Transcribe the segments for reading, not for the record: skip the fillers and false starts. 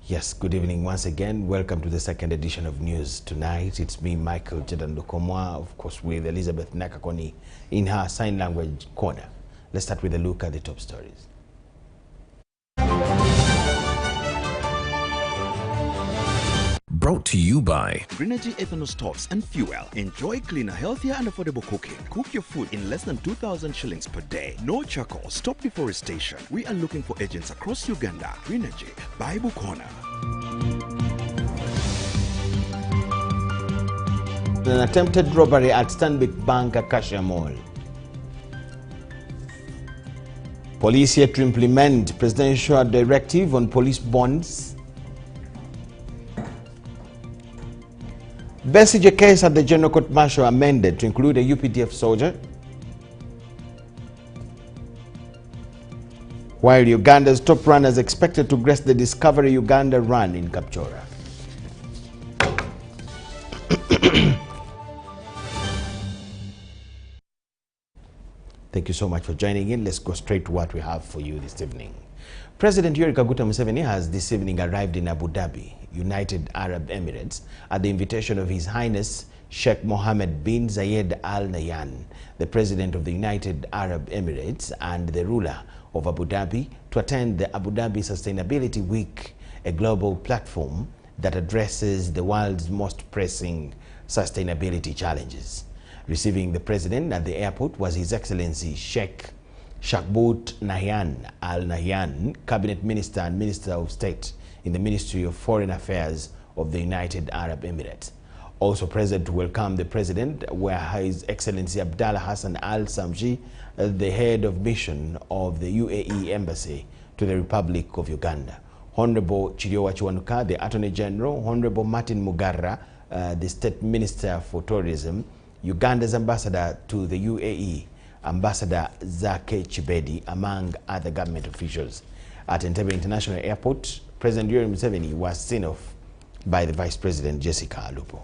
Yes, good evening once again. Welcome to the second edition of News Tonight. It's me, Michael Jedandokomwa, of course, with Elizabeth Nakakoni in her sign language corner. Let's start with a look at the top stories. Brought to you by Greenergy ethanol stocks and fuel. Enjoy cleaner, healthier and affordable cooking. Cook your food in less than 2,000 shillings per day. No charcoal. Stop deforestation. We are looking for agents across Uganda. Greenergy. Bioeconomy. An attempted robbery at Stanbic Bank Acacia Mall. Police yet to implement presidential directive on police bonds. Besigye case at the General Court Martial amended to include a UPDF soldier. While Uganda's top runners expected to grace the Discovery Uganda run in Kapchora. Thank you so much for joining in. Let's go straight to what we have for you this evening. President Yoweri Museveni has this evening arrived in Abu Dhabi, United Arab Emirates, at the invitation of His Highness Sheikh Mohammed bin Zayed Al Nahyan, the President of the United Arab Emirates and the ruler of Abu Dhabi, to attend the Abu Dhabi Sustainability Week, a global platform that addresses the world's most pressing sustainability challenges. Receiving the President at the airport was His Excellency Sheikh Shakbout Nahyan Al Nahyan, Cabinet Minister and Minister of State in the Ministry of Foreign Affairs of the United Arab Emirates. Also present to welcome the President were His Excellency Abdallah Hassan Al Samji, the head of mission of the UAE Embassy to the Republic of Uganda, Honorable Chiriowa Chiwanuka, the Attorney General, Honorable Martin Mugarra, the State Minister for Tourism, Uganda's ambassador to the UAE, Ambassador Zake Chibedi, among other government officials. At Entebbe International Airport, President Yoweri Museveni was seen off by the Vice President Jessica Alupo.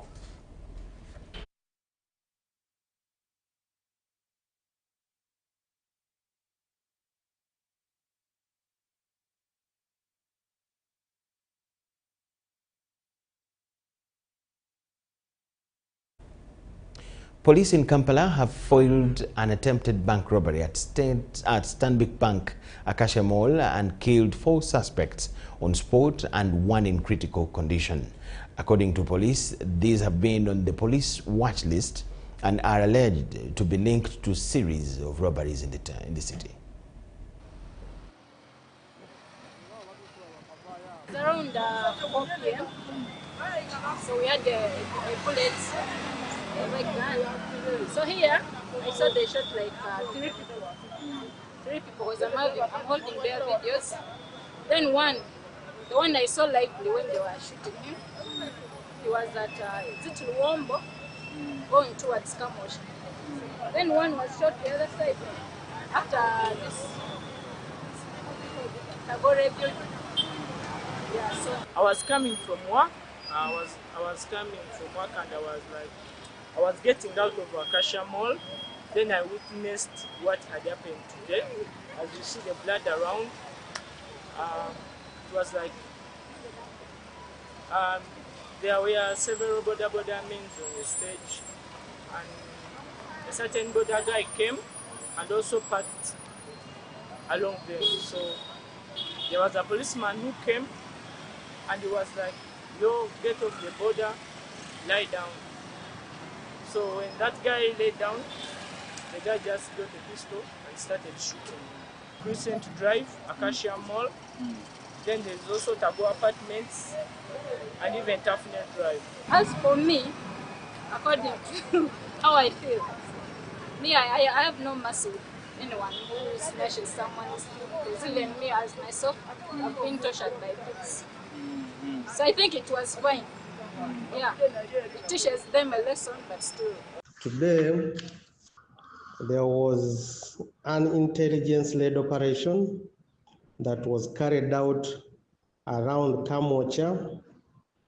Police in Kampala have foiled an attempted bank robbery at Stanbic Bank Acacia Mall and killed 4 suspects on spot and 1 in critical condition. According to police, these have been on the police watch list and are alleged to be linked to a series of robberies in the city. It's around 4 p.m. So we had a bullet. Like that. So here, I saw they shot like 3 people. 3 people because I'm holding their videos. Then the one I saw lively when they were shooting him, he was at Luombo going towards Kamosh. Then one was shot the other side. After this, yeah, so I was coming from work. I was coming from work and I was getting out of Acacia Mall Then I witnessed what had happened today. As you see the blood around, it was like there were several border men on the stage, and a certain border guy came and also parked along them. So there was a policeman who came and he was like, "Yo, get off the border, lie down." So when that guy lay down, the guy just got a pistol and started shooting. Crescent Drive, Acacia Mall. Then there's also Tabo Apartments and even Tafnet Drive. As for me, according to how I feel, me, I have no mercy with anyone who smashes someone's things. Even me as myself, I've been tortured by kids. So I think it was fine. Yeah, it teaches them a lesson, but still. Today, there was an intelligence-led operation that was carried out around Kamocha,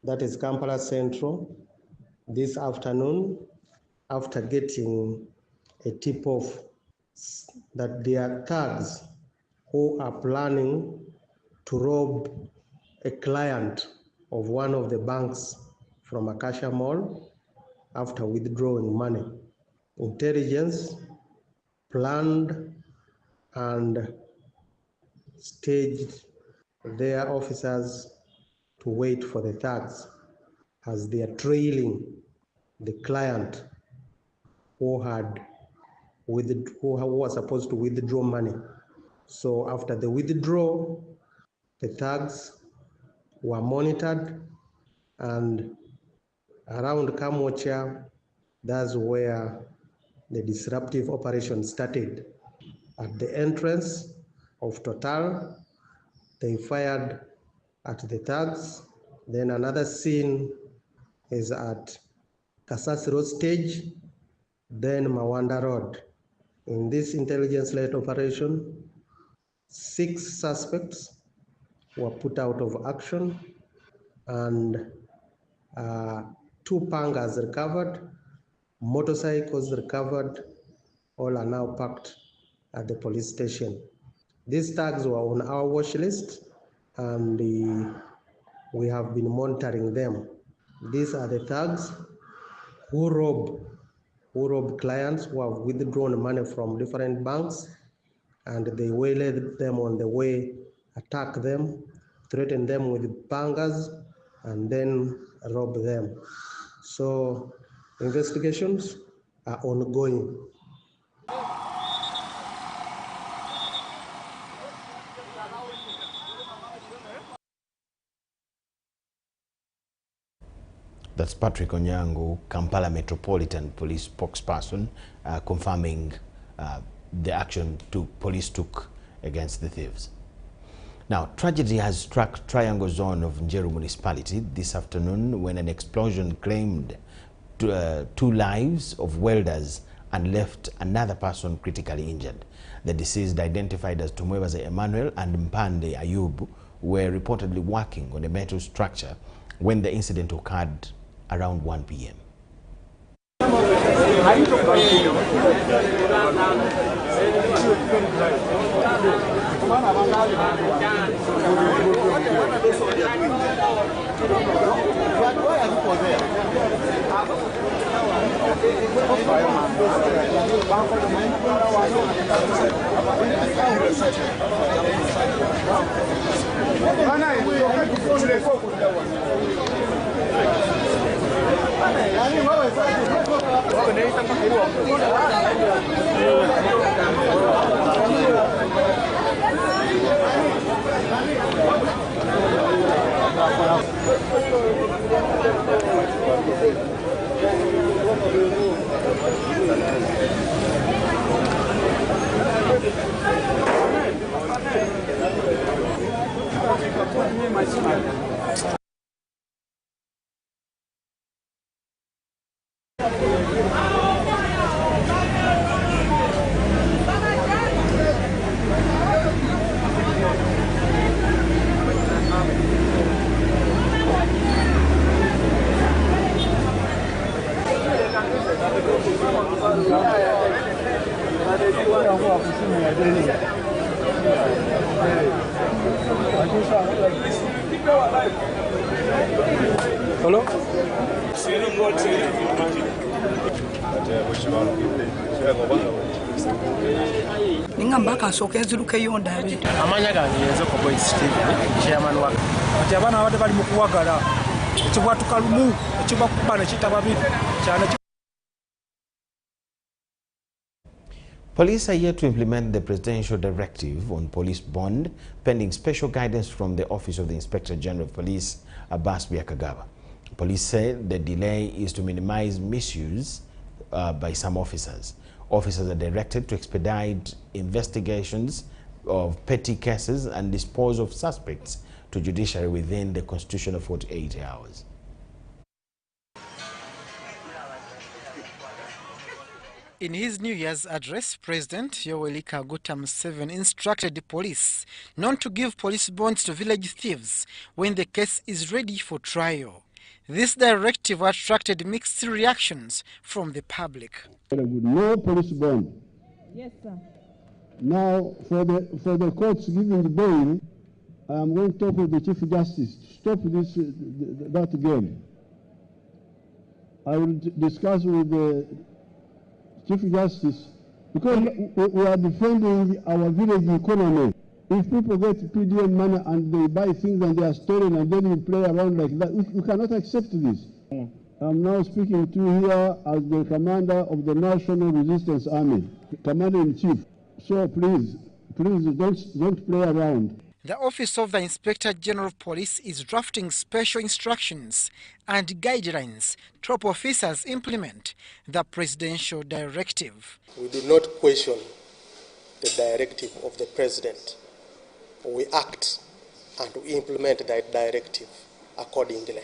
that is Kampala Central, this afternoon after getting a tip-off that there are thugs who are planning to rob a client of one of the banks from Acacia Mall after withdrawing money. Intelligence planned and staged their officers to wait for the thugs as they are trailing the client who was supposed to withdraw money. So after the withdrawal, the thugs were monitored, and around Kamocha, that's where the disruptive operation started. At the entrance of Total, they fired at the thugs. Then another scene is at Kasasi Road stage, then Mawanda Road. In this intelligence-led operation, 6 suspects were put out of action, and 2 pangas recovered, motorcycles recovered, all are now parked at the police station. These thugs were on our watch list, and we have been monitoring them. These are the thugs who rob clients who have withdrawn money from different banks, and they waylaid them on the way, attack them, threaten them with pangas, and then rob them. So investigations are ongoing. That's Patrick Onyango, Kampala Metropolitan Police spokesperson, confirming the action police took against the thieves. Now, tragedy has struck Triangle Zone of Njeru municipality this afternoon when an explosion claimed 2 lives of welders and left another person critically injured. The deceased, identified as Tumwebaze Emmanuel and Mpande Ayub, were reportedly working on a metal structure when the incident occurred around 1 p.m. Hello? Ninga mbaka soke nziruke yondabe Amanya gange yenze ko boy Steve chairman wa ati abana abade bali mukuwagala ekibwatuka lumu ekibakubana kitababi cyane. Police are yet to implement the presidential directive on police bond, pending special guidance from the Office of the Inspector General of Police, Abbas Byakagaba. Police said the delay is to minimize misuse by some officers. Officers are directed to expedite investigations of petty cases and dispose of suspects to judiciary within the constitutional 48 hours. In his New Year's address, President Yoweri Museveni instructed the police not to give police bonds to village thieves when the case is ready for trial. This directive attracted mixed reactions from the public. No police bond. Yes, sir. Now, for the courts giving the bail, I am going to talk with the Chief Justice to stop that game. I will discuss with the Chief Justice, because we are defending our village economy. If people get PDM money and they buy things and they are stolen and then you play around like that, we cannot accept this. I'm now speaking to you here as the commander of the National Resistance Army, Commander-in-Chief. So please don't play around. The Office of the Inspector General of Police is drafting special instructions and guidelines to help officers implement the presidential directive. We do not question the directive of the president. We act and we implement that directive accordingly.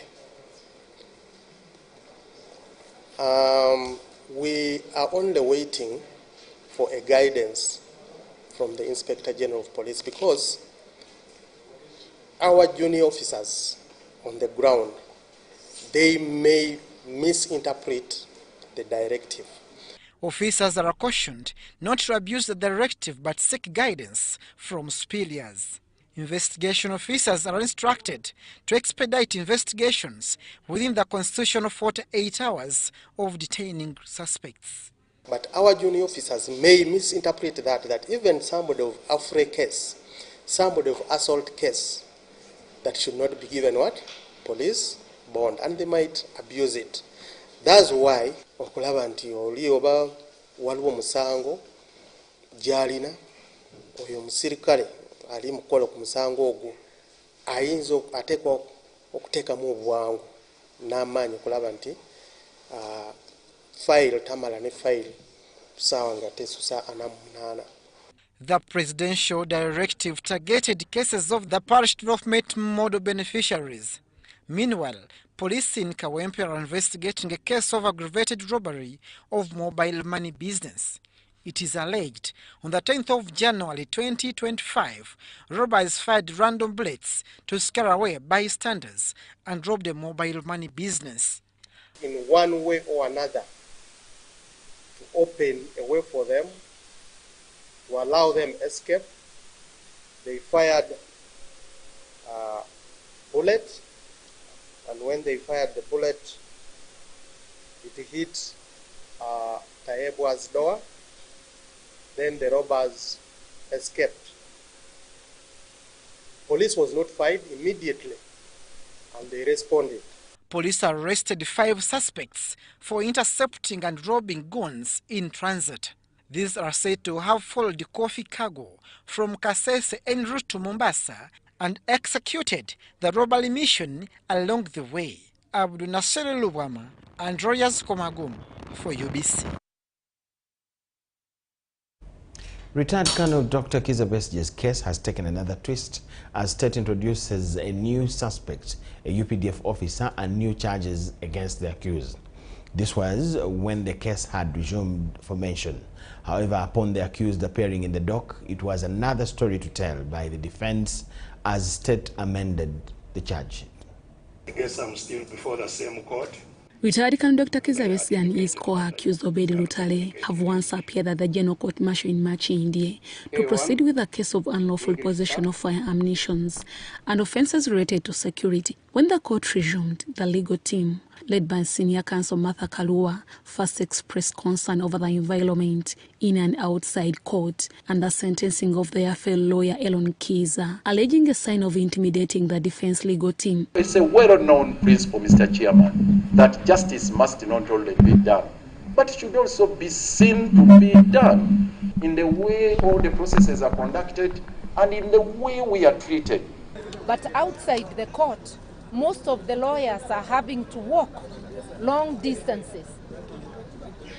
We are only waiting for a guidance from the Inspector General of Police, because our junior officers on the ground, they may misinterpret the directive. Officers are cautioned not to abuse the directive but seek guidance from superiors. Investigation officers are instructed to expedite investigations within the constitutional 48 hours of detaining suspects. But our junior officers may misinterpret that even somebody of affray case, somebody of assault case, that should not be given what? Police bond, and they might abuse it. That's why okulaba nti oli oba waliwo musango gyalina oyo omusirikale ali mukola ku musango ogwo ayinza ateekwa okuteekamu obwangu n'amaanyi okulaba nti file tamala ne file tusaawa nga tesusa 48. The presidential directive targeted cases of the parish development model beneficiaries. Meanwhile, police in Kawempe are investigating a case of aggravated robbery of mobile money business. It is alleged on the 10th of January 2025, robbers fired random bullets to scare away bystanders and robbed a mobile money business. In one way or another, to open a way for them, to allow them escape, they fired bullet, and when they fired the bullet, it hit Taebwa's door. Then the robbers escaped. Police was notified immediately, and they responded. Police arrested 5 suspects for intercepting and robbing guns in transit. These are said to have followed the coffee cargo from Kasese en route to Mombasa and executed the robbery mission along the way. Abdul Nasser Lubwama and Royas Komagum for UBC. Retired Colonel Dr. Kizza Besigye's case has taken another twist as state introduces a new suspect, a UPDF officer, and new charges against the accused. This was when the case had resumed formation. However, upon the accused appearing in the dock, it was another story to tell by the defense as state amended the charge. I guess I'm still before the same court. Retired Colonel Dr. Kizza Besigye and his co-accused Obedi Lutale have once appeared at the General Court Martial in Machi, India, to proceed with a case of unlawful possession of fire ammunitions and offences related to security. When the court resumed, the legal team, led by Senior Counsel Martha Kalua, first expressed concern over the environment in and outside court and the sentencing of their fellow lawyer Elon Kizza, alleging a sign of intimidating the defense legal team. It's a well-known principle, Mr. Chairman, that justice must not only be done, but it should also be seen to be done in the way all the processes are conducted and in the way we are treated. But outside the court, most of the lawyers are having to walk long distances,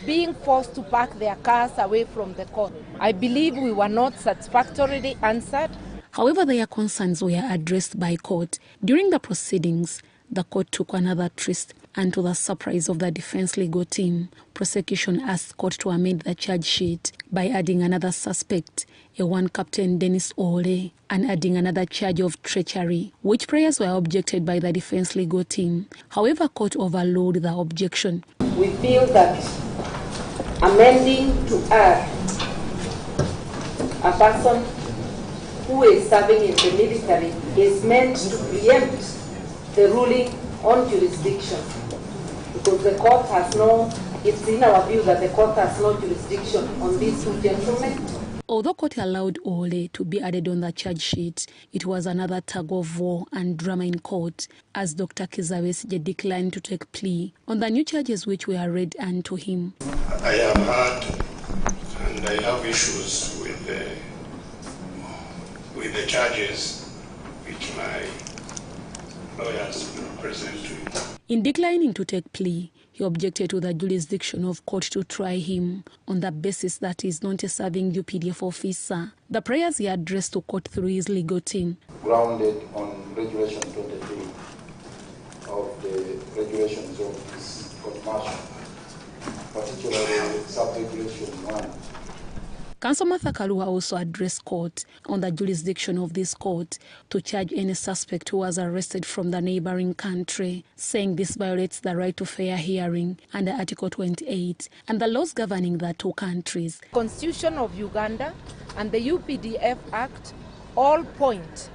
being forced to park their cars away from the court. I believe we were not satisfactorily answered. However, their concerns were addressed by court. During the proceedings, the court took another twist, and to the surprise of the defense legal team, prosecution asked court to amend the charge sheet by adding another suspect, a Captain Dennis Ole, and adding another charge of treachery, which prayers were objected by the defense legal team. However, court overruled the objection. We feel that amending to add a person who is serving in the military is meant to preempt the ruling on jurisdiction, because the court has it's in our view that the court has no jurisdiction on these two gentlemen. Although court allowed Ole to be added on the charge sheet, it was another tug of war and drama in court as Dr. Kizza Besigye declined to take plea on the new charges which were read unto him. I have had and I have issues with the charges which my lawyers present to me. In declining to take plea, he objected to the jurisdiction of court to try him on the basis that he is not a serving UPDF officer. The prayers he addressed to court through his legal team. Grounded on Regulation 23 of the regulations of this court martial, particularly sub-regulation 1. Counsel Martha Kalua also addressed court on the jurisdiction of this court to charge any suspect who was arrested from the neighboring country, saying this violates the right to fair hearing under Article 28 and the laws governing the two countries. Constitution of Uganda and the UPDF Act all point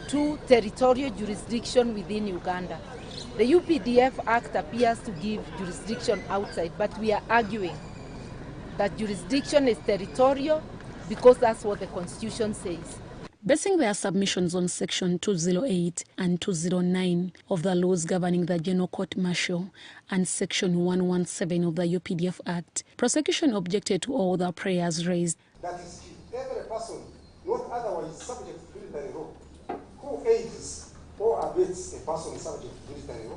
to territorial jurisdiction within Uganda. The UPDF Act appears to give jurisdiction outside, but we are arguing that jurisdiction is territorial because that's what the Constitution says. Basing their submissions on Section 208 and 209 of the laws governing the General Court Martial and Section 117 of the UPDF Act, prosecution objected to all the prayers raised. That is, every person not otherwise subject to military law who aids or abates a person subject to military law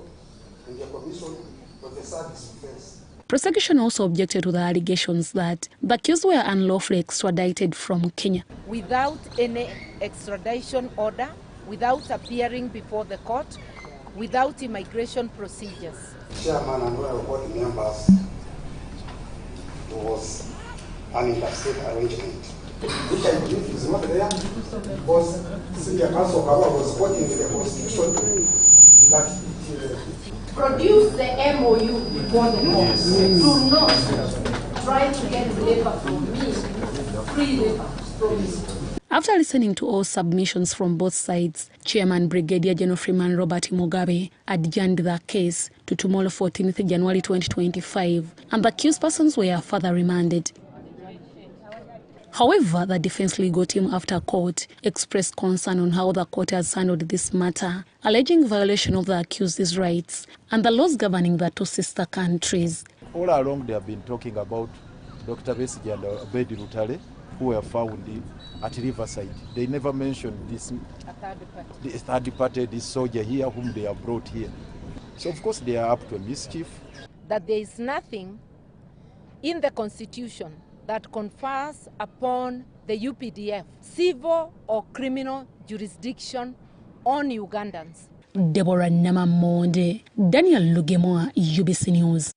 in the commission of the service offense. Prosecution also objected to the allegations that the accused were unlawfully extradited from Kenya. Without any extradition order, without appearing before the court, without immigration procedures. Chairman and all board members, was an interstate arrangement, which I believe is not there, because Senior Counsel was quoting the Constitution that produce the MOU before the court. Do not try to get labor from me, free labor from me. After listening to all submissions from both sides, Chairman Brigadier General Freeman Robert Mugabe adjourned the case to tomorrow, 14th January 2025, and the accused persons were further remanded. However, the defense legal team after court expressed concern on how the court has handled this matter, alleging violation of the accused's rights and the laws governing the two sister countries. All along they have been talking about Dr. Besigye and Obedi Lutale, who were found at Riverside. They never mentioned this third party, this soldier here whom they have brought here. So of course they are up to a mischief. That there is nothing in the Constitution that confers upon the UPDF civil or criminal jurisdiction on Ugandans. Deborah Namamonde, Daniel Lugemoa, UBC News.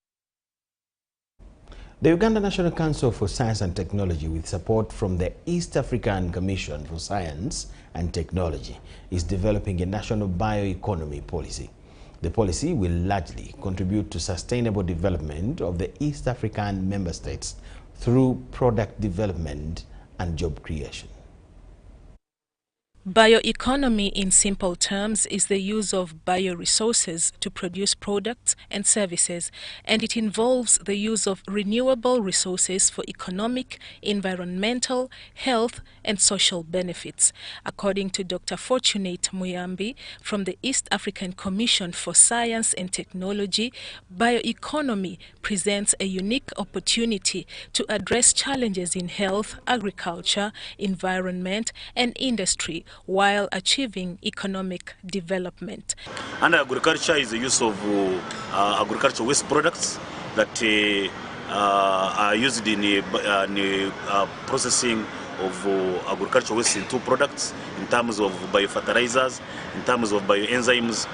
The Uganda National Council for Science and Technology, with support from the East African Commission for Science and Technology, is developing a national bioeconomy policy. The policy will largely contribute to sustainable development of the East African member states through product development and job creation. Bioeconomy, in simple terms, is the use of bioresources to produce products and services, and it involves the use of renewable resources for economic, environmental, health, and social benefits. According to Dr. Fortunate Muyambi from the East African Commission for Science and Technology, bioeconomy presents a unique opportunity to address challenges in health, agriculture, environment, and industry, while achieving economic development. Under agriculture is the use of agricultural waste products that are used in processing of agricultural waste into products in terms of biofertilizers, in terms of bioenzymes,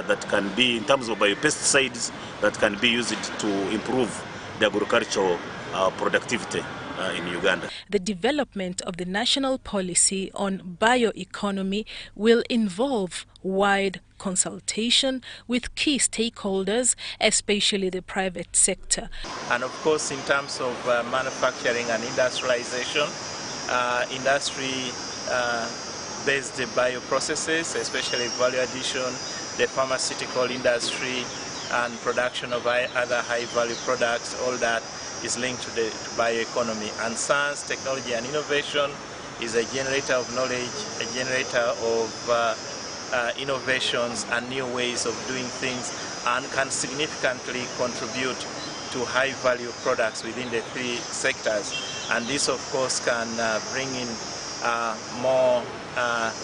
that can be in terms of biopesticides that can be used to improve the agricultural productivity in Uganda. The development of the national policy on bioeconomy will involve wide consultation with key stakeholders, especially the private sector. And of course, in terms of manufacturing and industrialization, industry-based bioprocesses, especially value addition, the pharmaceutical industry, and production of other high-value products, all that is linked to the bioeconomy. And science, technology, and innovation is a generator of knowledge, a generator of innovations and new ways of doing things, and can significantly contribute to high-value products within the three sectors. And this, of course, can bring in more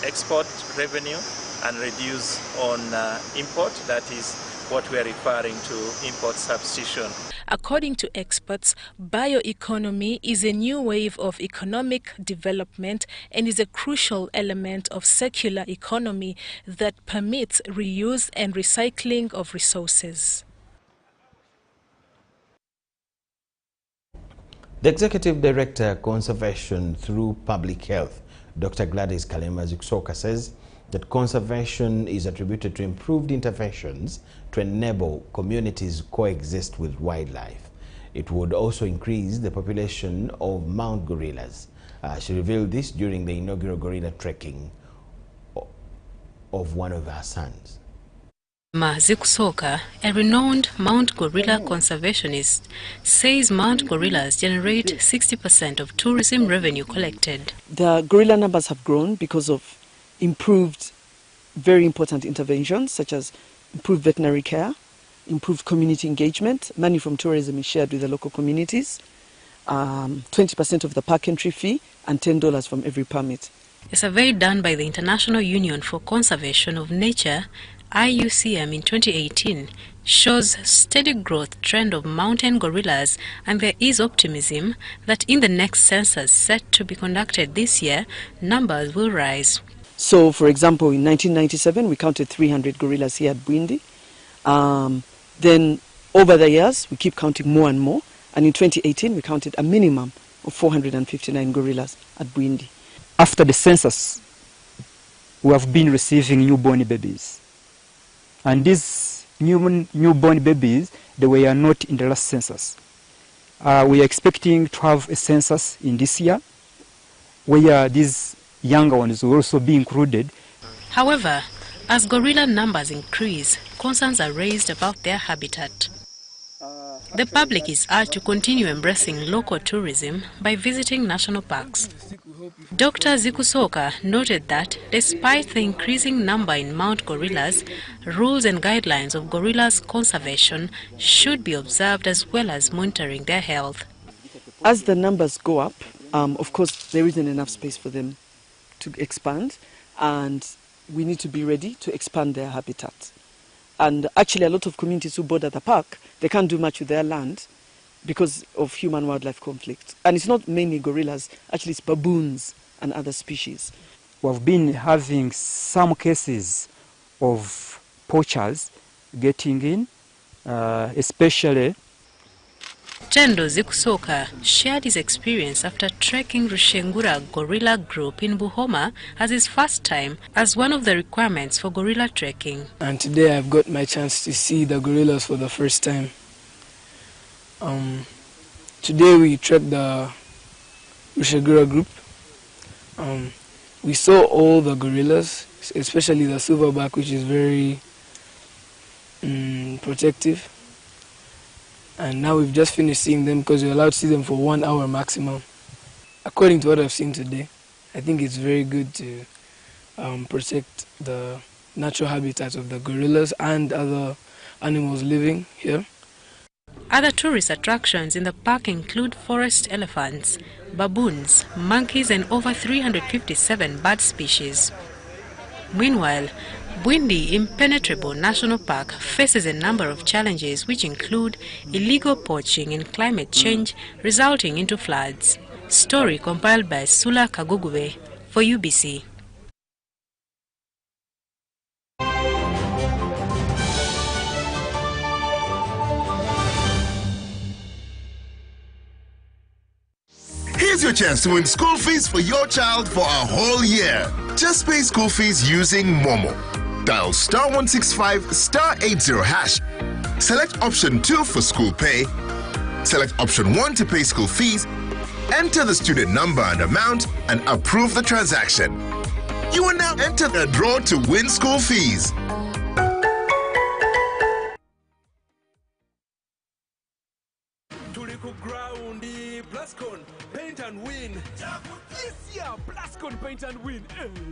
export revenue and reduce on import. That is what we are referring to import substitution. According to experts, bioeconomy is a new wave of economic development and is a crucial element of circular economy that permits reuse and recycling of resources. The Executive Director, Conservation through Public Health, Dr. Gladys Kalema-Zikusoka, says that conservation is attributed to improved interventions to enable communities coexist with wildlife. It would also increase the population of Mount gorillas. She revealed this during the inaugural gorilla trekking of one of her sons. Zikusoka, a renowned Mount gorilla conservationist, says Mount gorillas generate 60% of tourism revenue collected. The gorilla numbers have grown because of improved, very important interventions such as improved veterinary care, improved community engagement. Money from tourism is shared with the local communities, 20% of the park entry fee, and $10 from every permit. A survey done by the International Union for Conservation of Nature, IUCN, in 2018 shows steady growth trend of mountain gorillas, and there is optimism that in the next census set to be conducted this year, numbers will rise. So, for example, in 1997, we counted 300 gorillas here at Bwindi. Then, over the years, we keep counting more and more. And in 2018, we counted a minimum of 459 gorillas at Bwindi. After the census, we have been receiving newborn babies. And these newborn babies, they were not in the last census. We are expecting to have a census in this year, where these younger ones will also be included. However, as gorilla numbers increase, concerns are raised about their habitat. The public is urged to continue embracing local tourism by visiting national parks. Dr. Zikusoka noted that despite the increasing number in Mount gorillas, rules and guidelines of gorillas conservation should be observed as well as monitoring their health. As the numbers go up, of course, there isn't enough space for them to expand, and we need to be ready to expand their habitat. And actually, a lot of communities who border the park, they can't do much with their land because of human-wildlife conflict. And it's not mainly gorillas, actually it's baboons and other species. We've been having some cases of poachers getting in, especially Tendo Zikusoka shared his experience after trekking Rushengura Gorilla Group in Buhoma as his first time as one of the requirements for gorilla trekking. And today I've got my chance to see the gorillas for the first time. Today we trekked the Rushengura Group. We saw all the gorillas, especially the silverback, which is very protective. And now we've just finished seeing them because we're allowed to see them for 1 hour maximum. According to what I've seen today, I think it's very good to protect the natural habitat of the gorillas and other animals living here. Other tourist attractions in the park include forest elephants, baboons, monkeys and over 357 bird species. Meanwhile, Bwindi Impenetrable National Park faces a number of challenges which include illegal poaching and climate change resulting into floods. Story compiled by Sula Kagugube for UBC. Here's your chance to win school fees for your child for a whole year. Just pay school fees using Momo. Dial *165 *80#. Select option 2 for school pay. Select option 1 to pay school fees. Enter the student number and amount and approve the transaction. You will now enter the draw to win school fees. Paint and win. Yes, yeah, Blascon Paint and win.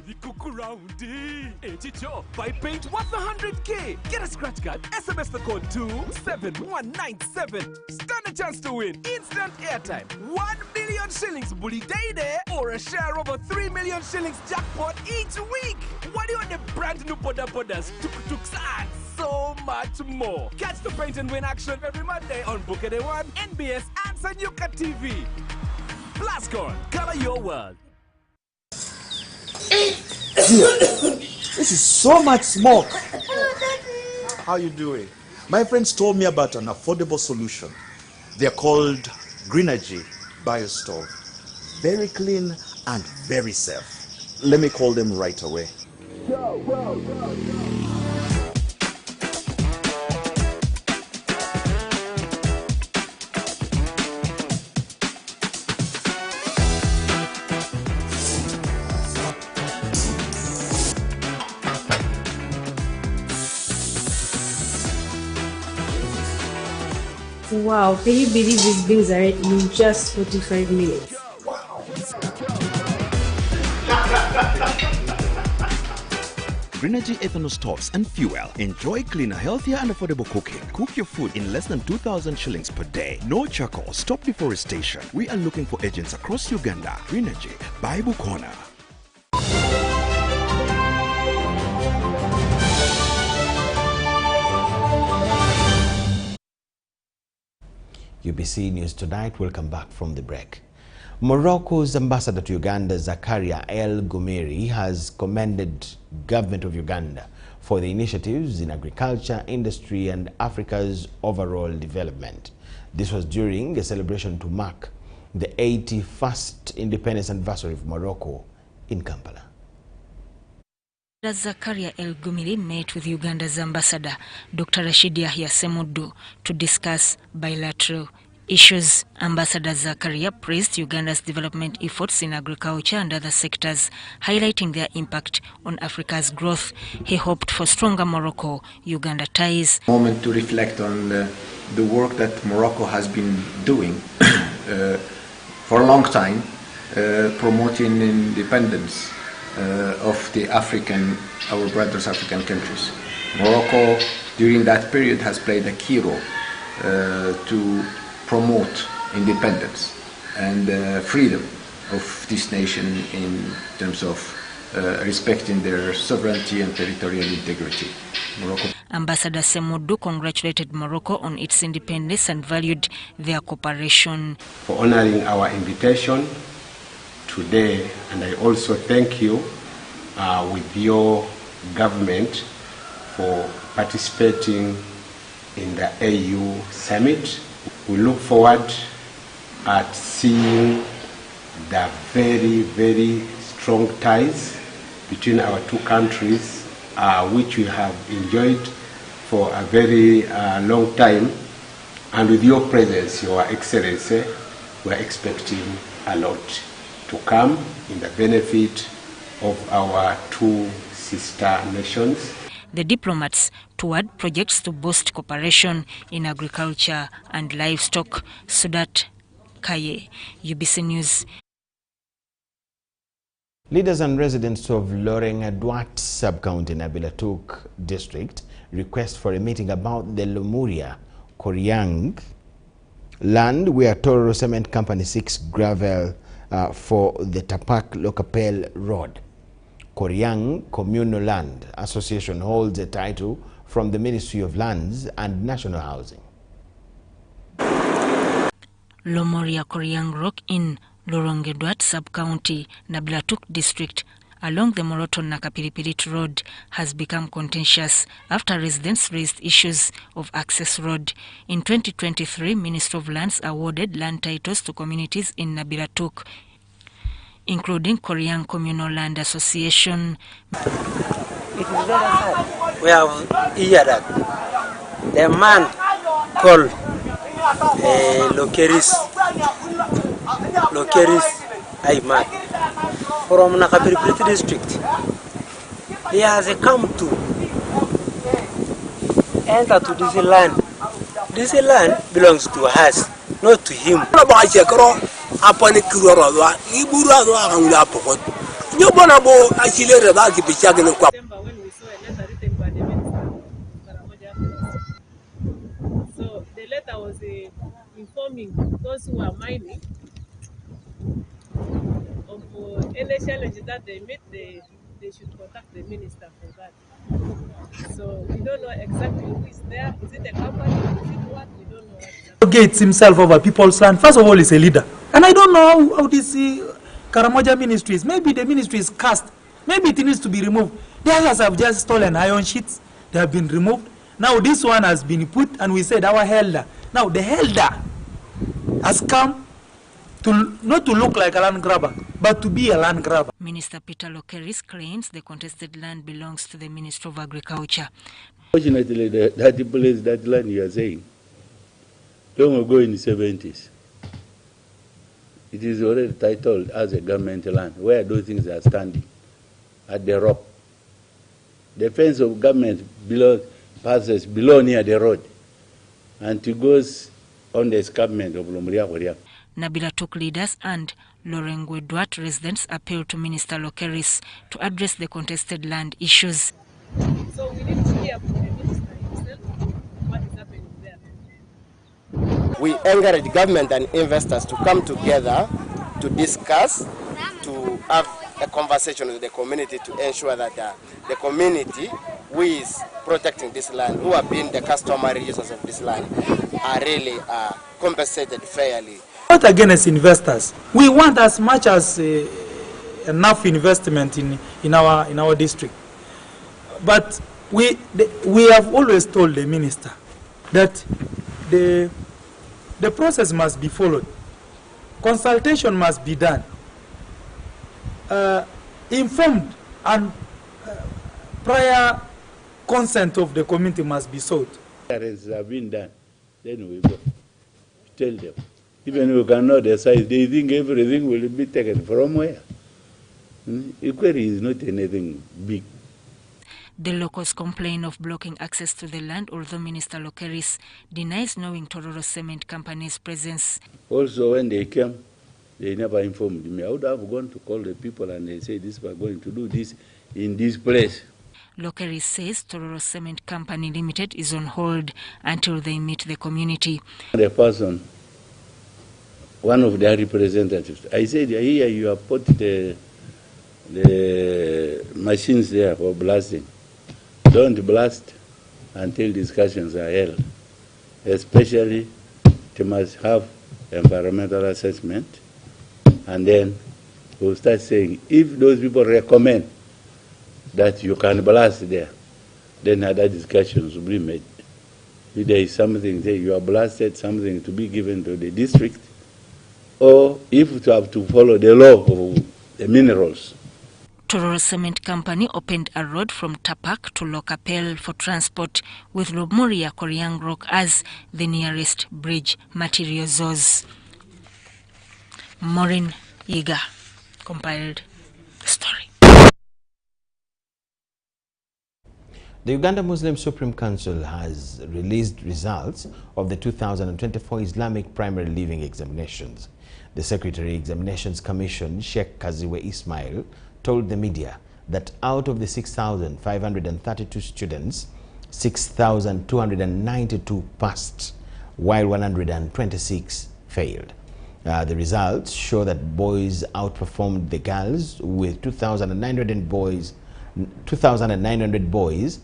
The cook round. Chicho, buy paint worth 100K. Get a scratch card. SMS the code to 7197. Stand a chance to win instant airtime, 1 million shillings bully day there, or a share of a 3 million shillings jackpot each week. What do you want the brand new Podas, tuk-tuks, and so much more? Catch the Paint and Win action every Monday on Bukede One, NBS, and Sanyuka TV. Blascon, color your world. This is so much smoke. How you doing? My friends told me about an affordable solution. They're called Greenergy Biostove. Very clean and very safe. Let me call them right away. Wow, can you believe these bills are in just 45 minutes? Greenergy ethanol stoves and fuel. Enjoy cleaner, healthier and affordable cooking. Cook your food in less than 2,000 shillings per day. No charcoal. Stop deforestation. We are looking for agents across Uganda. Greenergy, Bioeconomy. UBC News Tonight. Welcome back from the break. Morocco's ambassador to Uganda, Zakaria El Gomeri, has commended government of Uganda for the initiatives in agriculture, industry and Africa's overall development. This was during a celebration to mark the 81st independence anniversary of Morocco in Kampala. Zakaria El Gomeri met with Uganda's ambassador, Dr. Rashid Yahya Semudu, to discuss bilateral issues. Ambassador Zakaria praised Uganda's development efforts in agriculture and other sectors, highlighting their impact on Africa's growth. He hoped for stronger Morocco-Uganda ties. Moment to reflect on the work that Morocco has been doing for a long time, promoting independence of the our brothers African countries. Morocco, during that period, has played a key role to promote independence and freedom of this nation in terms of respecting their sovereignty and territorial integrity. Morocco. Ambassador Semudu congratulated Morocco on its independence and valued their cooperation. For honoring our invitation today, and I also thank you with your government for participating in the AU summit We look forward at seeing the very, very strong ties between our two countries, which we have enjoyed for a very long time. And with your presence, Your Excellency, we're expecting a lot to come in the benefit of our two sister nations. The diplomats toured projects to boost cooperation in agriculture and livestock. Sudat Kaye, UBC News. Leaders and residents of Loreng-Aduat sub-county in Abilatuk district request for a meeting about the Lomuria Koryang land where Tororo Cement Company seeks gravel for the Tapak Lokapel Road. Koryang Communal Land Association holds a title from the Ministry of Lands and National Housing. Lomuria Koryang Rock in Loreng-Aduat sub-county, Abilatuk district, along the Moroton-Nakapilipilit Road has become contentious after residents raised issues of access road. In 2023, Ministry of Lands awarded land titles to communities in Abilatuk, including Koryang Communal Land Association. It is very sad. We have heard that the man called Lokeris Ayman from Nakapilipiliti district. He has come to enter to this land. This land belongs to us, not to him. So the letter was informing those who are mining of any challenge that they meet, they should contact the minister for that. So we don't know exactly who is there. Is it a company? Is it what? We don't know. Gates himself over people's land. First of all, he's a leader. And I don't know how this Karamoja ministry is. Maybe the ministry is cast. Maybe it needs to be removed. The others have just stolen iron sheets. They have been removed. Now this one has been put, and we said our elder. Now the elder has come to not to look like a land grabber, but to be a land grabber. Minister Peter Lokeris claims the contested land belongs to the Ministry of Agriculture. Fortunately, that place, that land you are saying, long ago in the 70s, it is already titled as a government land, where those things are standing, at the rock. The fence of government passes below near the road, and it goes on the escarpment of Lomuria Koryang. Abilatuk leaders and Loreng-Aduat residents appealed to Minister Lokeris to address the contested land issues. So we need to hear from the minister himself what is happening there. We encourage government and investors to come together to discuss, to have a conversation with the community to ensure that the community who is protecting this land, who have been the customary users of this land, are really compensated fairly. Not against investors. We want as much as enough investment in our district. But we have always told the minister that the process must be followed. Consultation must be done. Informed and prior consent of the community must be sought. Arrangements have been done, then we go. Tell them. Even if we cannot decide, they think everything will be taken from where? Equity is not anything big. The locals complain of blocking access to the land, although Minister Lokeris denies knowing Tororo Cement Company's presence. Also, when they came, they never informed me. I would have gone to call the people and they say this we're going to do this in this place. Lokeris says Tororo Cement Company Limited is on hold until they meet the community. The person, one of their representatives, I said, here you have put the machines there for blasting. Don't blast until discussions are held. Especially, you must have environmental assessment, and then we'll start saying, if those people recommend that you can blast there, then other discussions will be made. if there is something there, you are blasted, something to be given to the district, or if you have to follow the law of the minerals. Tororo Cement Company opened a road from Tapak to Lokapel for transport, with Lomuria Koriangrok as the nearest bridge material source. Maureen Yiga compiled the story. The Uganda Muslim Supreme Council has released results of the 2024 Islamic Primary Leaving Examinations. The Secretary Examinations Commission, Sheikh Kaziwe Ismail, told the media that out of the 6,532 students, 6,292 passed, while 126 failed. The results show that boys outperformed the girls, with 2,900 boys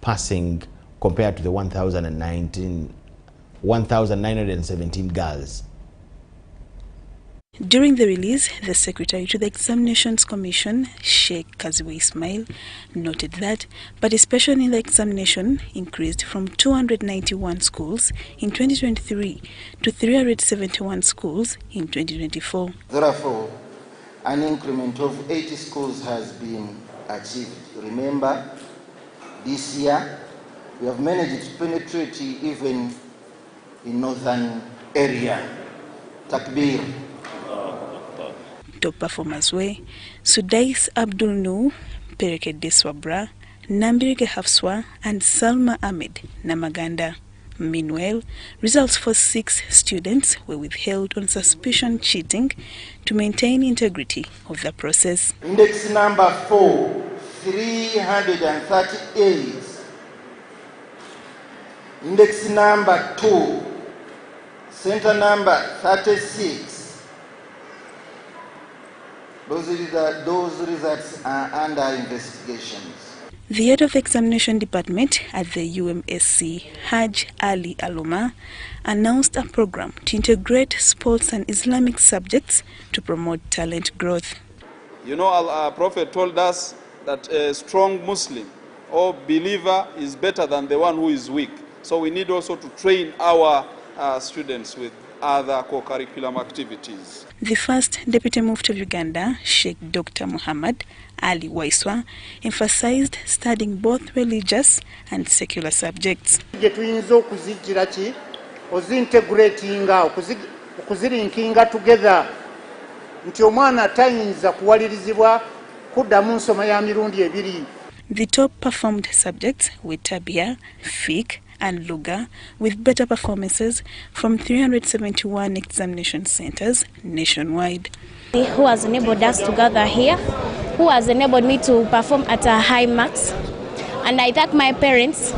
passing compared to the 1,917 girls. During the release, the Secretary to the Examinations Commission, Sheikh Kaziwe Ismail, noted that participation in the examination increased from 291 schools in 2023 to 371 schools in 2024. Therefore, an increment of 80 schools has been achieved. Remember, this year, we have managed to penetrate even in northern area. Takbir. Top performers were Sudais Abdul Nur, Pereke Deswabra, Nambirike Hafswa, and Salma Ahmed Namaganda. Meanwhile, results for 6 students were withheld on suspicion cheating to maintain integrity of the process. Index number 4, 338. Index number 2, center number 36. Those results are under investigations. The head of the examination department at the UMSC, Haj Ali Aluma, announced a program to integrate sports and Islamic subjects to promote talent growth. You know, our Prophet told us that a strong Muslim or believer is better than the one who is weak. So we need also to train our students with other co-curriculum activities. The first Deputy Mufti of Uganda, Sheikh Dr. Muhammad Ali Waiswa, emphasized studying both religious and secular subjects. Okuzirinkinga together nti omwana tayinza kuwalirizibwa kuddamu nsoma ya mirundi ebiri. The top performed subjects were Tabia, Fiqh, and Lugha, with better performances from 371 examination centers nationwide. Who has enabled us to gather here, who has enabled me to perform at a high marks, and I thank my parents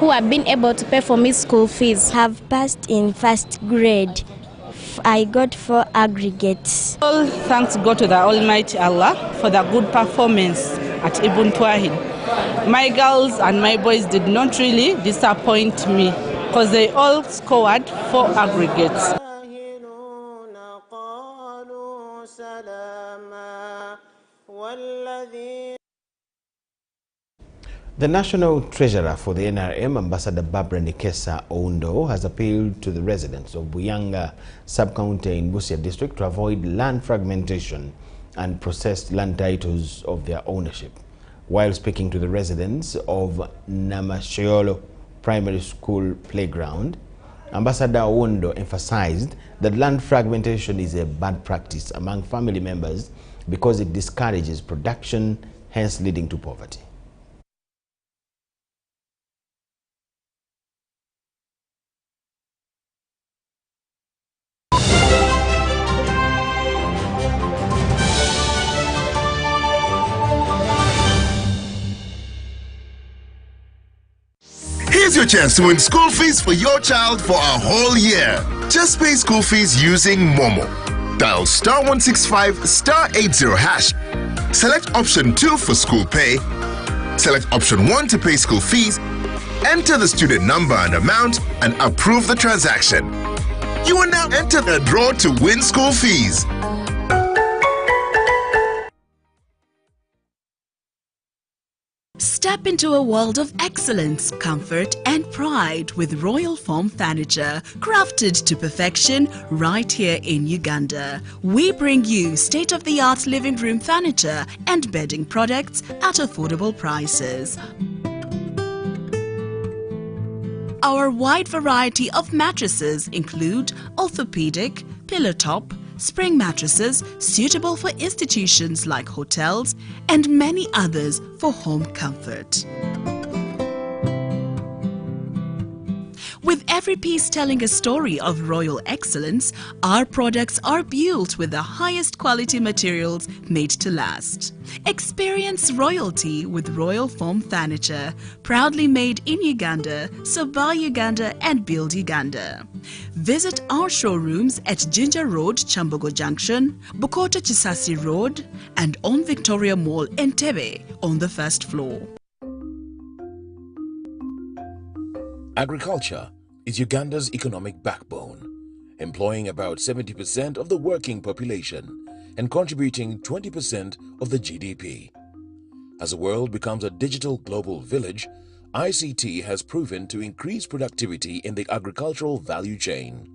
who have been able to pay for me school fees. Have passed in first grade. I got 4 aggregates. All thanks go to the Almighty Allah for the good performance at Ibn Twahid. My girls and my boys did not really disappoint me because they all scored 4 aggregates. The National Treasurer for the NRM, Ambassador Barbara Nikesa Oundo, has appealed to the residents of Buyanga sub-county in Busia district to avoid land fragmentation and processed land titles of their ownership. While speaking to the residents of Namashiolo Primary School playground, Ambassador Oundo emphasized that land fragmentation is a bad practice among family members because it discourages production, hence leading to poverty. Here's your chance to win school fees for your child for a whole year. Just pay school fees using Momo. Dial *165 *80#. Select option 2 for school pay. Select option 1 to pay school fees. Enter the student number and amount and approve the transaction. You will now enter the draw to win school fees. Step into a world of excellence, comfort and pride with Royal Form Furniture, crafted to perfection right here in Uganda. We bring you state-of-the-art living room furniture and bedding products at affordable prices. Our wide variety of mattresses include orthopedic, pillow top, spring mattresses suitable for institutions like hotels and many others for home comfort. With every piece telling a story of royal excellence, our products are built with the highest quality materials made to last. Experience royalty with Royal Form Furniture, proudly made in Uganda, so buy Uganda and build Uganda. Visit our showrooms at Jinja Road, Chambogo Junction, Bukoto Chisasi Road, and on Victoria Mall, Entebbe, on the first floor. Agriculture is Uganda's economic backbone, employing about 70% of the working population and contributing 20% of the GDP. As the world becomes a digital global village, ICT has proven to increase productivity in the agricultural value chain.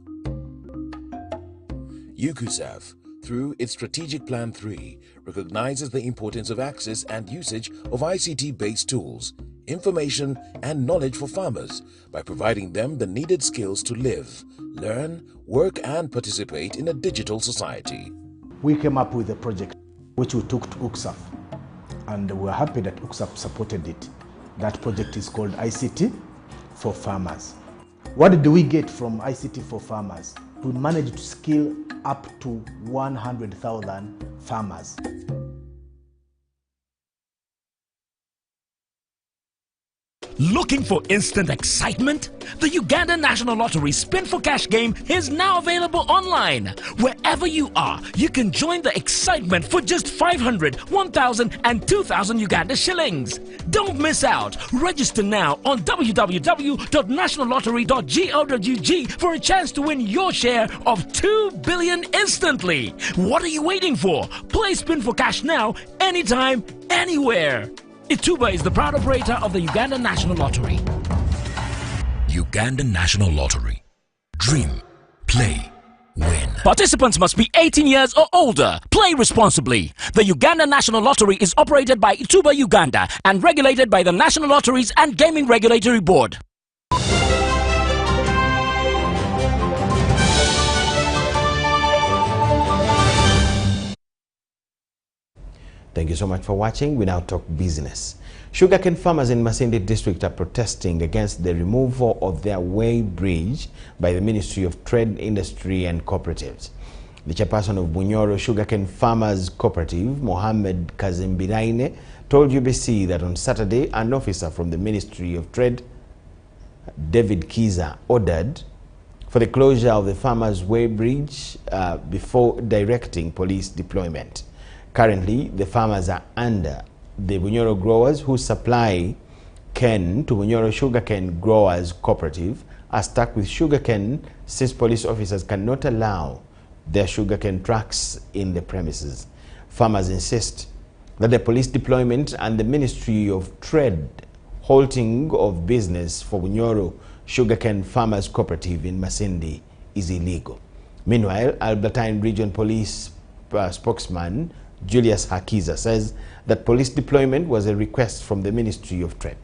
UKUSAF, through its Strategic Plan 3, recognizes the importance of access and usage of ICT-based tools, information and knowledge for farmers by providing them the needed skills to live, learn, work and participate in a digital society. We came up with a project which we took to UKSAF, and we're happy that UKSAF supported it. That project is called ICT for Farmers. What did we get from ICT for Farmers? We managed to skill up to 100,000 farmers. Looking for instant excitement? The Uganda National Lottery Spin for Cash game is now available online. Wherever you are, you can join the excitement for just 500, 1,000 and 2,000 Uganda shillings. Don't miss out. Register now on www.nationallottery.go.ug for a chance to win your share of 2 billion instantly. What are you waiting for? Play Spin for Cash now, anytime, anywhere. Ituba is the proud operator of the Uganda National Lottery. Uganda National Lottery. Dream, play, win. Participants must be 18 years or older. Play responsibly. The Uganda National Lottery is operated by Ituba Uganda and regulated by the National Lotteries and Gaming Regulatory Board. Thank you so much for watching. We now talk business. Sugarcane farmers in Masindi district are protesting against the removal of their way bridge by the Ministry of Trade, Industry and Cooperatives. The chairperson of Bunyoro Sugarcane Farmers Cooperative, Mohammed Kazimbiraine, told UBC that on Saturday an officer from the Ministry of Trade, David Kizza, ordered for the closure of the farmers' way bridge before directing police deployment. Currently, the farmers are under the Bunyoro growers who supply cane to Bunyoro Sugarcane Growers Cooperative are stuck with sugarcane since police officers cannot allow their sugarcane trucks in the premises. Farmers insist that the police deployment and the Ministry of Trade halting of business for Bunyoro Sugarcane Farmers Cooperative in Masindi is illegal. Meanwhile, Albertine Region Police spokesman Julius Hakiza says that police deployment was a request from the Ministry of Trade.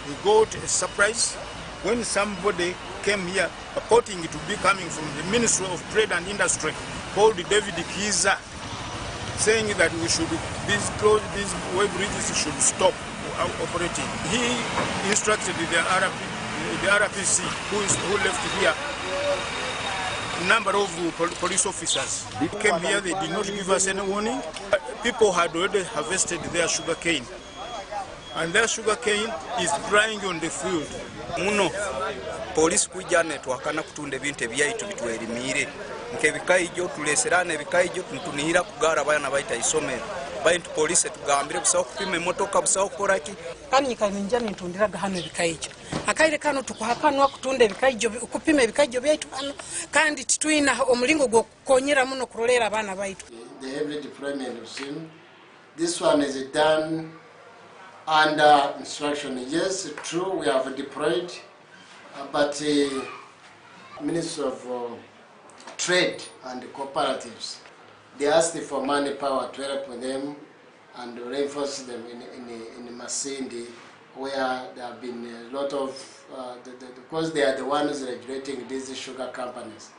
We got a surprise when somebody came here purporting to be coming from the Ministry of Trade and Industry called David Kizza, saying that we should these way bridges should stop operating. He instructed the RPC who left here a number of police officers. They came here, they did not give us any warning. People had already harvested their sugar cane, and their sugar cane is drying on the field. Muno police kujja netwakana kutunda ebintu ebyaitu bitwerimire nkebikaijo tuleserana ebikaijo tuntunihira kugara abana baita isomero bayintu police tugambire busawo kupima emotoka busawo kukoraki kani kaninja nitundiraga hano ebikaijo akaire kano tukuhakanwa kutunda ebikaijo kupima ebikaijo byaitu kano kandi titwina omulingo gwokukonyera muno kurolera abana baitu. The heavy deployment of SIM, this one is done under instruction. Yes, true, we have deployed, but Ministry of Trade and Cooperatives, they asked for money power to help them and reinforce them in Masindi, where there have been a lot of, because they are the ones regulating these sugar companies.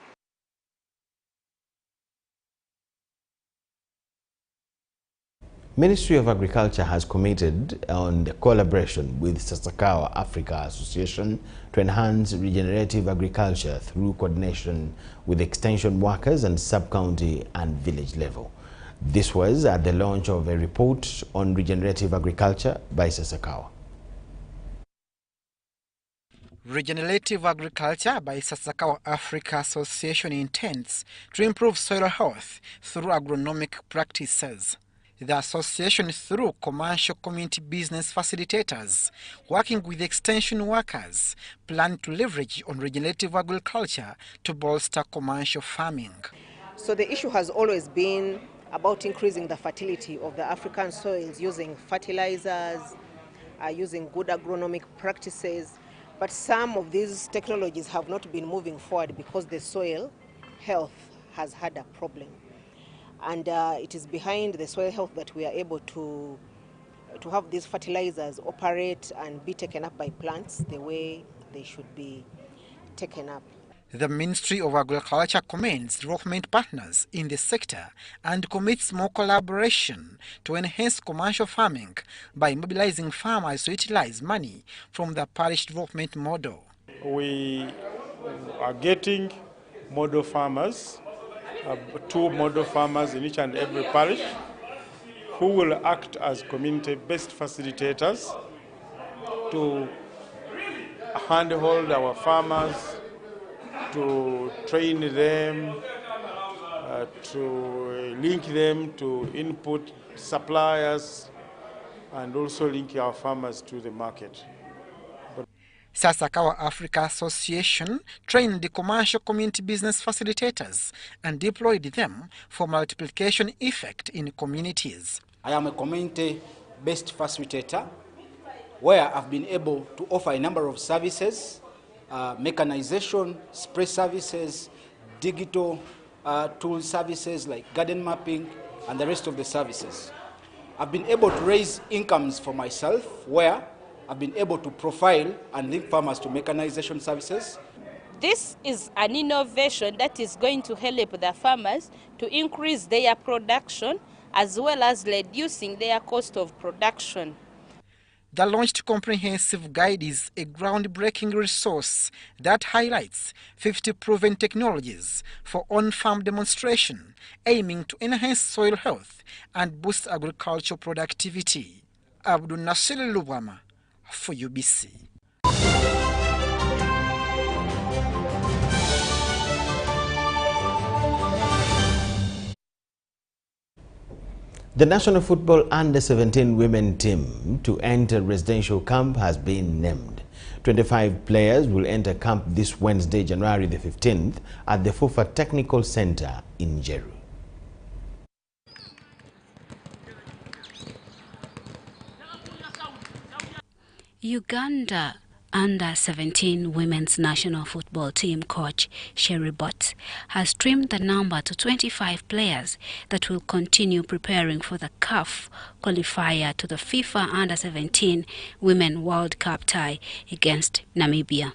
Ministry of Agriculture has committed on the collaboration with Sasakawa Africa Association to enhance regenerative agriculture through coordination with extension workers and sub-county and village level. This was at the launch of a report on regenerative agriculture by Sasakawa. Regenerative agriculture by Sasakawa Africa Association intends to improve soil health through agronomic practices. The association, through commercial community business facilitators working with extension workers, plan to leverage on regenerative agriculture to bolster commercial farming. So the issue has always been about increasing the fertility of the African soils using fertilizers, using good agronomic practices, but some of these technologies have not been moving forward because the soil health has had a problem. And it is behind the soil health that we are able to have these fertilizers operate and be taken up by plants the way they should be taken up. The Ministry of Agriculture commends development partners in the sector and commits more collaboration to enhance commercial farming by mobilizing farmers to utilize money from the parish development model. We are getting model farmers, 2 model farmers in each and every parish, who will act as community-based facilitators to handhold our farmers, to train them, to link them to input suppliers, and also link our farmers to the market. Sasakawa Africa Association trained the commercial community business facilitators and deployed them for multiplication effect in communities. I am a community-based facilitator where I've been able to offer a number of services, mechanization, spray services, digital tool services like garden mapping, and the rest of the services. I've been able to raise incomes for myself where I've been able to profile and link farmers to mechanization services. This is an innovation that is going to help the farmers to increase their production as well as reducing their cost of production. The launched comprehensive guide is a groundbreaking resource that highlights 50 proven technologies for on-farm demonstration, aiming to enhance soil health and boost agricultural productivity. Abdul Nasir Lubwama for UBC. The National Football Under-17 women team to enter residential camp has been named. 25 players will enter camp this Wednesday, January the 15th, at the FUFA Technical Center in Jeru. Uganda Under-17 women's national football team coach Sherry Bott has trimmed the number to 25 players that will continue preparing for the CAF qualifier to the FIFA Under-17 Women World Cup tie against Namibia.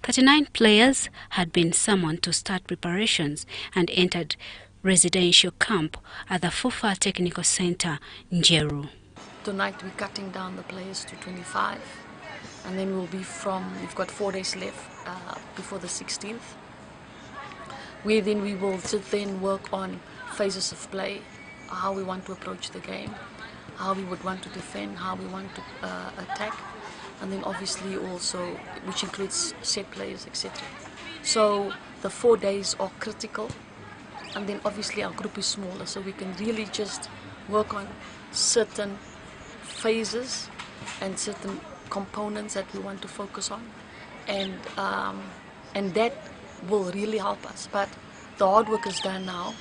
39 players had been summoned to start preparations and entered residential camp at the FUFA Technical Center in Jeru. Tonight we're cutting down the players to 25. And then we've got 4 days left before the 16th. We will then work on phases of play, how we want to approach the game, how we would want to defend, how we want to attack, and then obviously also, which includes set players, etc. So the 4 days are critical, and then obviously our group is smaller, so we can really just work on certain phases and certain components that we want to focus on, and that will really help us. But the hard work is done now.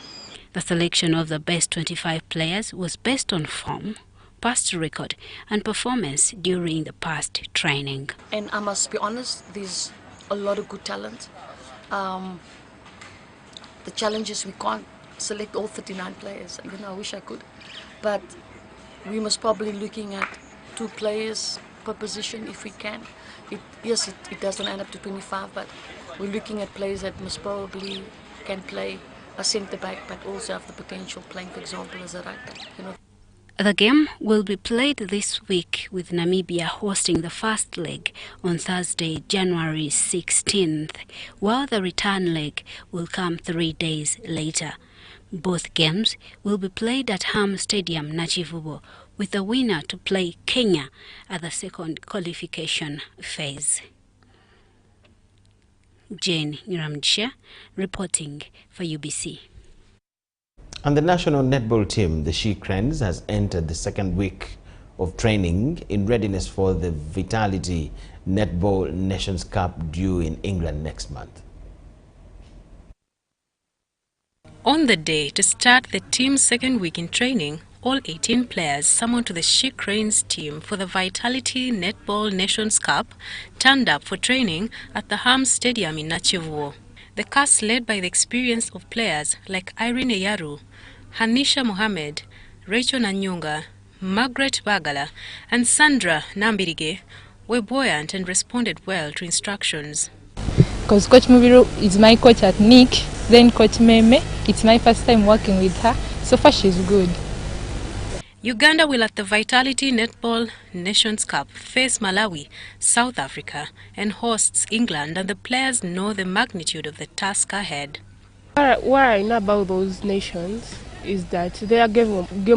The selection of the best 25 players was based on form, past record and performance during the past training. And I must be honest, there's a lot of good talent. The challenge is we can't select all 39 players. You know, I wish I could. But we must probably looking at 2 players per position if we can. Yes, it doesn't end up to 25, but we're looking at players that most probably can play a centre back, but also have the potential playing, for example, as a right back. You know. The game will be played this week, with Namibia hosting the first leg on Thursday, January 16th, while the return leg will come 3 days later. Both games will be played at Ham Stadium, Nachivubo, with the winner to play Kenya at the second qualification phase. Jane Nyiramdisha reporting for UBC. And the national netball team, the She Cranes, has entered the second week of training in readiness for the Vitality Netball Nations Cup due in England next month. On the day to start the team's second week in training, all 18 players summoned to the She Cranes team for the Vitality Netball Nations Cup turned up for training at the Ham Stadium in Nachivubo. The cast, led by the experience of players like Irene Yaru, Hanisha Mohammed, Rachel Nanyunga, Margaret Bagala and Sandra Nambirige, were buoyant and responded well to instructions. Because Coach Mubiru is my coach at Nick, then Coach Meme, it's my first time working with her. So far she's good. Uganda will, at the Vitality Netball Nations Cup, face Malawi, South Africa and hosts England, and the players know the magnitude of the task ahead. What I know about those nations is that their game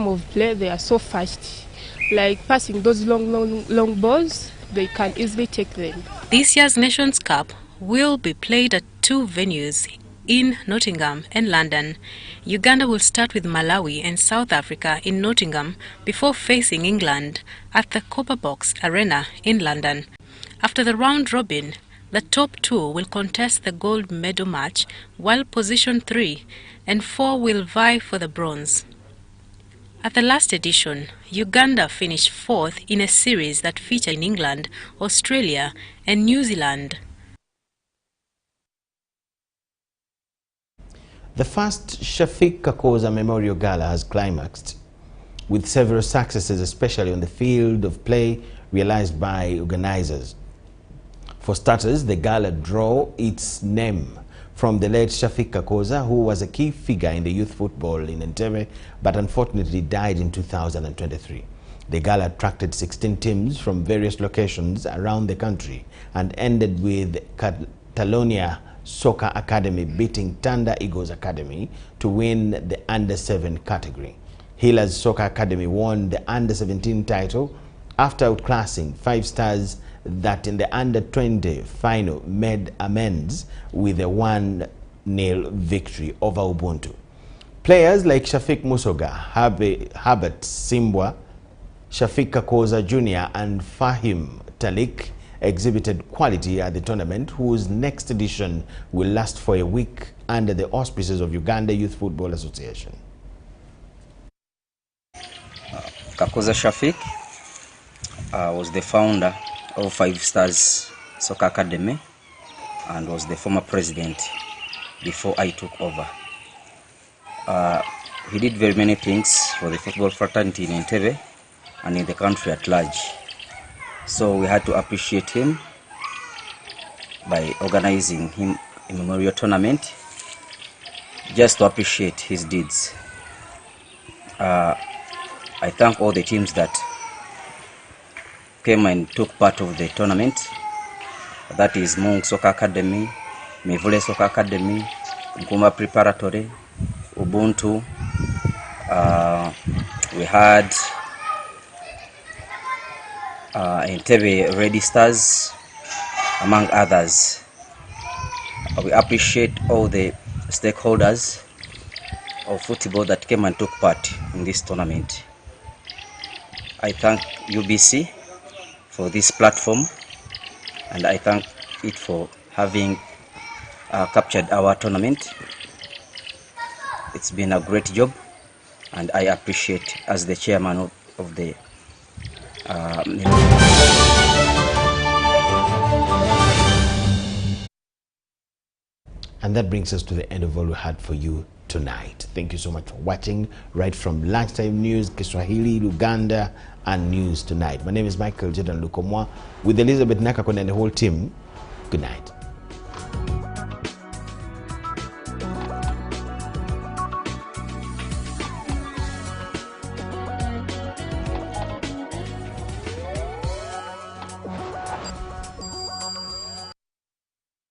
of play, they are so fast. Like passing those long balls, they can easily take them. This year's Nations Cup will be played at 2 venues in Nottingham and London. Uganda will start with Malawi and South Africa in Nottingham before facing England at the Copper Box Arena in London. After the round robin, the top 2 will contest the gold medal match, while position 3 and 4 will vie for the bronze. At the last edition, Uganda finished 4th in a series that featured in England, Australia and New Zealand. The first Shafiq Kakoza Memorial Gala has climaxed, with several successes, especially on the field of play, realized by organizers. For starters, the gala drew its name from the late Shafiq Kakoza, who was a key figure in the youth football in Entebbe, but unfortunately died in 2023. The gala attracted 16 teams from various locations around the country and ended with Catalonia Soccer Academy beating Tanda Eagles Academy to win the Under-7 category. Hila's Soccer Academy won the Under-17 title after outclassing 5 Stars that in the Under-20 final made amends with a 1-0 victory over Ubuntu. Players like Shafiq Musoga, Herbert Simbwa, Shafiq Kakoza Jr. and Fahim Talik exhibited quality at the tournament, whose next edition will last for a week under the auspices of Uganda Youth Football Association. Kakoza Shafiq was the founder of 5 Stars Soccer Academy and was the former president before I took over. He did very many things for the football fraternity in Entebbe and in the country at large. So we had to appreciate him by organizing him a memorial tournament just to appreciate his deeds. I thank all the teams that came and took part of the tournament. That is Mung Soccer Academy, Mevule Soccer Academy, Nkuma Preparatory, Ubuntu. We had Entebbe Ready Stars, among others. We appreciate all the stakeholders of football that came and took part in this tournament. I thank UBC for this platform, and I thank it for having captured our tournament. It's been a great job, and I appreciate as the chairman of the And that brings us to the end of all we had for you tonight. Thank you so much for watching, right from Lunchtime News, Kiswahili, Uganda, and News Tonight. My name is Michael Jordan Lukomwa with Elizabeth Nakakon and the whole team. Good night.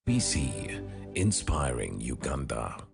BC, inspiring Uganda.